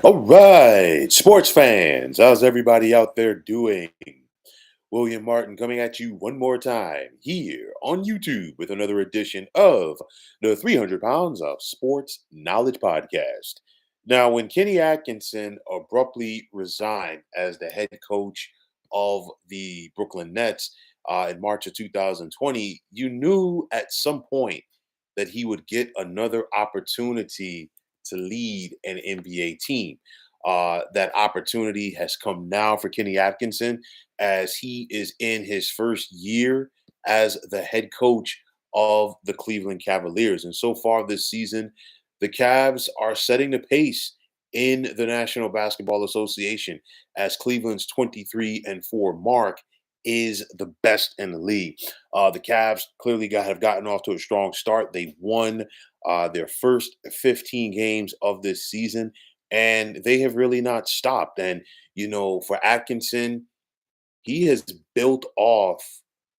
All right, sports fans, how's everybody out there doing? William Martin coming at you one more time here on YouTube with another edition of the 300 Pounds of Sports Knowledge Podcast. Now, when Kenny Atkinson abruptly resigned as the head coach of the Brooklyn Nets in March of 2020, you knew at some point that he would get another opportunity to lead an NBA team. That opportunity has come now for Kenny Atkinson as he is in his first year as the head coach of the Cleveland Cavaliers. And so far this season, the Cavs are setting the pace in the National Basketball Association as Cleveland's 23-4 mark is the best in the league. The Cavs clearly have gotten off to a strong start. They won their first 15 games of this season, and they have really not stopped. And, for Atkinson, he has built off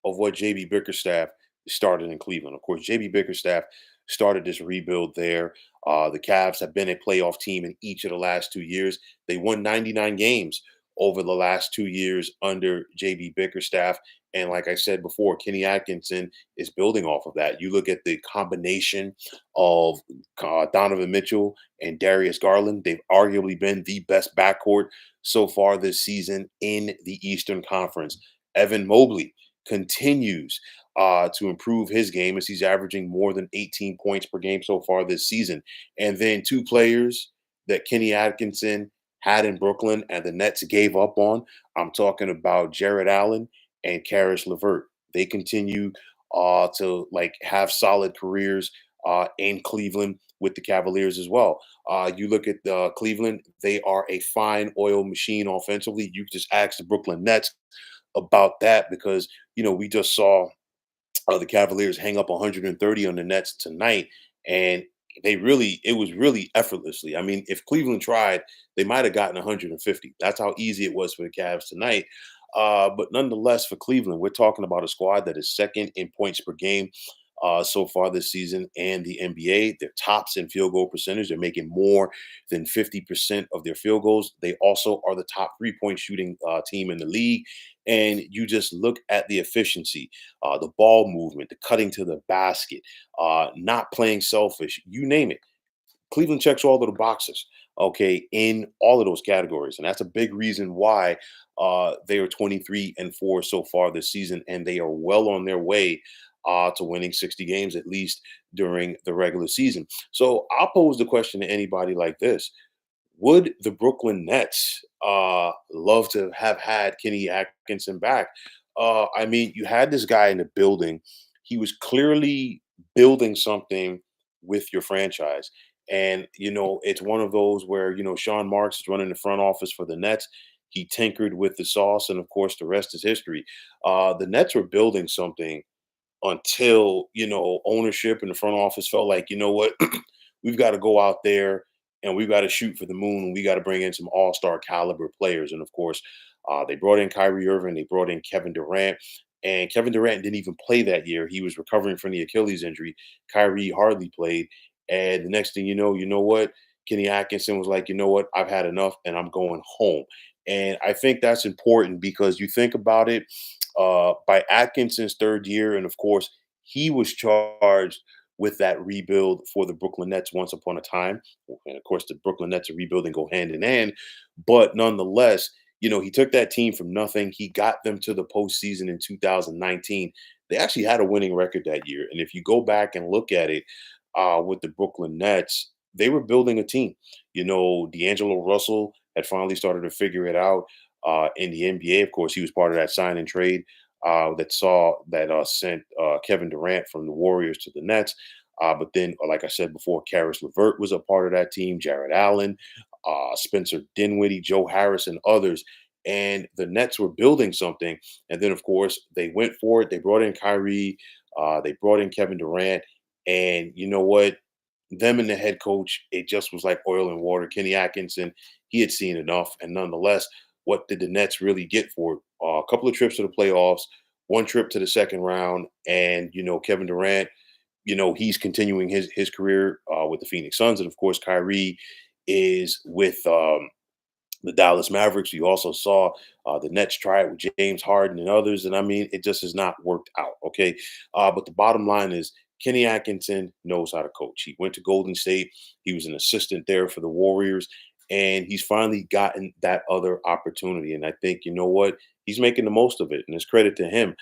of what JB Bickerstaff started in Cleveland. Of course, JB Bickerstaff started this rebuild there. The Cavs have been a playoff team in each of the last 2 years. They won 99 games over the last 2 years under JB Bickerstaff. And like I said before, Kenny Atkinson is building off of that. You look at the combination of Donovan Mitchell and Darius Garland, they've arguably been the best backcourt so far this season in the Eastern Conference. Evan Mobley continues to improve his game as he's averaging more than 18 points per game so far this season. And then two players that Kenny Atkinson had in Brooklyn and the Nets gave up on. I'm talking about Jared Allen and Karis LeVert. They continue to have solid careers in Cleveland with the Cavaliers as well. You look at Cleveland; they are a fine oil machine offensively. You just ask the Brooklyn Nets about that because we just saw the Cavaliers hang up 130 on the Nets tonight, and it was really effortlessly. I mean, if Cleveland tried, they might have gotten 150. That's how easy it was for the Cavs tonight. But nonetheless, for Cleveland, we're talking about a squad that is second in points per game so far this season and the NBA. They're tops in field goal percentage. They're making more than 50% of their field goals. They also are the top 3-point shooting team in the league. And you just look at the efficiency, the ball movement, the cutting to the basket, not playing selfish, you name it. Cleveland checks all of the boxes, okay, in all of those categories. And that's a big reason why they are 23-4 so far this season. And they are well on their way to winning 60 games at least during the regular season. So I'll pose the question to anybody like this. Would the Brooklyn Nets love to have had Kenny Atkinson back? I mean, you had this guy in the building. He was clearly building something with your franchise. And, it's one of those where, Sean Marks is running the front office for the Nets. He tinkered with the sauce, and of course, the rest is history. The Nets were building something until ownership and the front office felt like, what, we've got to go out there and we've got to shoot for the moon and we got to bring in some all-star caliber players. And of course, they brought in Kyrie Irving, they brought in Kevin Durant, and Kevin Durant didn't even play that year. He was recovering from the Achilles injury. Kyrie hardly played, and the next thing you know what, Kenny Atkinson was like, what, I've had enough and I'm going home. And I think that's important because you think about it, by Atkinson's third year, and of course, he was charged with that rebuild for the Brooklyn Nets once upon a time. And of course, the Brooklyn Nets are rebuilding go hand in hand. But nonetheless, he took that team from nothing. He got them to the postseason in 2019. They actually had a winning record that year. And if you go back and look at it with the Brooklyn Nets, they were building a team. D'Angelo Russell had finally started to figure it out in the NBA. Of course, he was part of that sign and trade that sent Kevin Durant from the Warriors to the Nets. But then, like I said before, Karis LeVert was a part of that team. Jared Allen, Spencer Dinwiddie, Joe Harris, and others. And the Nets were building something. And then, of course, they went for it. They brought in Kyrie. They brought in Kevin Durant. And you know what? Them and the head coach, it just was like oil and water. Kenny Atkinson, he had seen enough. And nonetheless, what did the Nets really get for it? A couple of trips to the playoffs, one trip to the second round, and Kevin Durant, he's continuing his career with the Phoenix Suns, and of course Kyrie is with the Dallas Mavericks. You also saw the Nets try it with James Harden and others, and I mean, it just has not worked out. Okay, but the bottom line is Kenny Atkinson knows how to coach. He went to Golden State. He was an assistant there for the Warriors, and he's finally gotten that other opportunity. And I think you know what, he's making the most of it, and it's credit to him.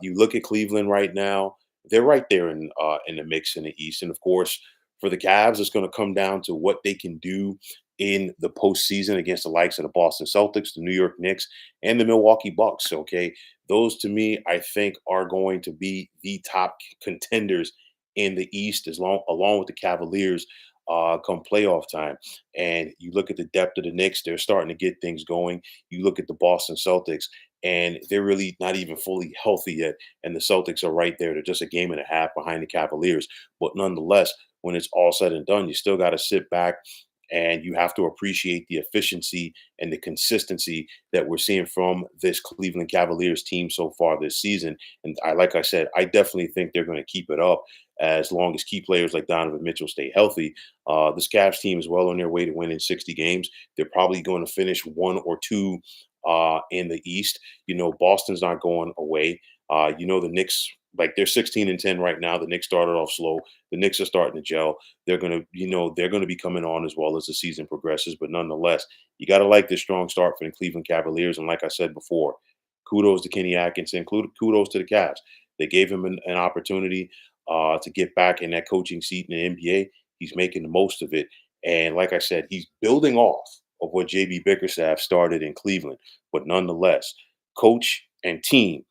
You look at Cleveland right now; they're right there in the mix in the East, and of course. For the Cavs, it's going to come down to what they can do in the postseason against the likes of the Boston Celtics, the New York Knicks, and the Milwaukee Bucks. Okay, those to me, I think, are going to be the top contenders in the East, along with the Cavaliers. Come playoff time, and you look at the depth of the Knicks; they're starting to get things going. You look at the Boston Celtics, and they're really not even fully healthy yet. And the Celtics are right there; they're just a game and a half behind the Cavaliers. But nonetheless, when it's all said and done, you still got to sit back and you have to appreciate the efficiency and the consistency that we're seeing from this Cleveland Cavaliers team so far this season. And like I said, I definitely think they're going to keep it up as long as key players like Donovan Mitchell stay healthy. This Cavs team is well on their way to winning 60 games. They're probably going to finish one or two in the East. You know, Boston's not going away. The Knicks, like they're 16-10 right now. The Knicks started off slow. The Knicks are starting to gel. They're gonna be coming on as well as the season progresses. But nonetheless, you got to like this strong start for the Cleveland Cavaliers. And like I said before, kudos to Kenny Atkinson. Kudos to the Cavs. They gave him an opportunity to get back in that coaching seat in the NBA. He's making the most of it. And like I said, he's building off of what JB Bickerstaff started in Cleveland. But nonetheless, coach and team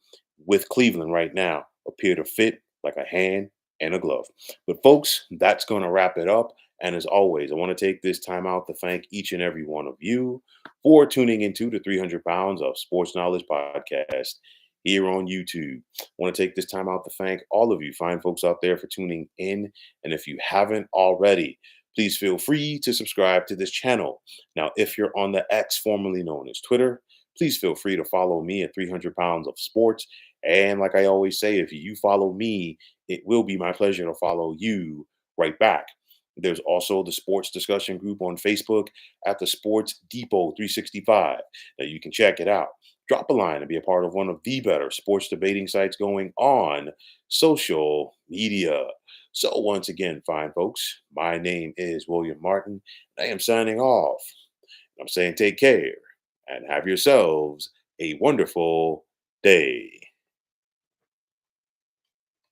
with Cleveland right now appear to fit like a hand and a glove. But folks, that's going to wrap it up. And as always, I want to take this time out to thank each and every one of you for tuning into the 300 Pounds of Sports Knowledge podcast here on YouTube. I want to take this time out to thank all of you fine folks out there for tuning in. And if you haven't already, please feel free to subscribe to this channel. Now, if you're on the X, formerly known as Twitter, please feel free to follow me at 300 Pounds of Sports. And like I always say, if you follow me, it will be my pleasure to follow you right back. There's also the sports discussion group on Facebook at the Sports Depot 365. Now you can check it out. Drop a line and be a part of one of the better sports debating sites going on social media. So once again, fine folks, my name is William Martin. I am signing off. I'm saying take care and have yourselves a wonderful day.